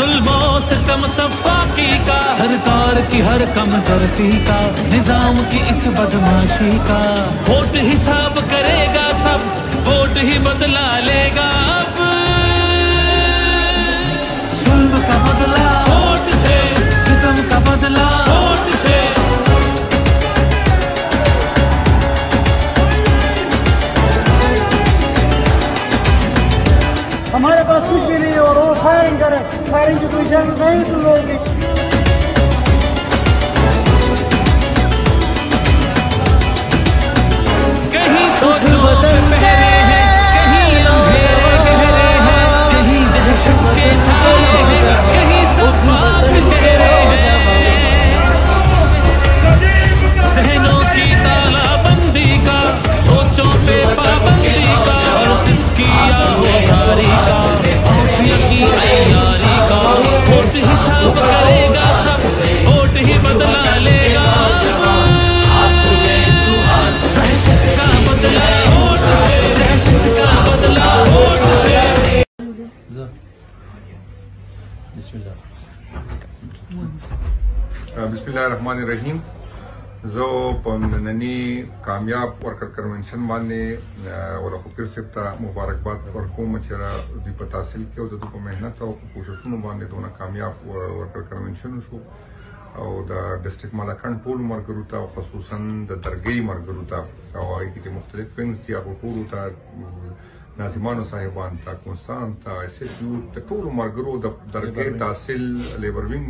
जुल्मो सितम सफाकी का, सरकार की हर कम ज़र्फी का, निजाम की इस बदमाशी का। वोट हिसाब करेगा सब, वोट ही बदला लेगा अब। जुल्म का बदला वोट से, सितम का बदला वोट से। हमारे पास कुछ भी नहीं है और वो फायरिंग करे, फायरिंग की कोई इजाजत नहीं तुम लोगों की। कहीं सोचो पहले हैं, कहीं अंधेरे गहरे हैं, कहीं दहशत के साए हैं, कहीं सफाक चेहरे हैं। जहनों की तालाबंदी का, सोचों पे पाबंदी का, और इसकी आहोदारी का, माफिया की तैयारी का। वोट हिसाब करेगा सब, वोट ही बदला लेगा। दहशत का बदला वोट से, दहशत का बदला वोट से। बिस्मिल्लाहिर्रहमानिर्रहीम। जो ननी कामयाब वर्कर कन्वेंशन माने और फिर से मुबारकबाद वर्कों चरा दीप हासिल किया दो मेहनत और कोशिशों माने दोनों कामयाब वर्कर कन्वेंशन शो और डिस्ट्रिक्ट मालाकंड टोल मरगरूता खसूसन दरगई मरगरूता और एक मुख्तलिफ विंग्स थी आपको टोल था नाजिमान साहिबान था कुंस्तान था ऐसे टोल मरगरू दरगई तहसील लेबर विंग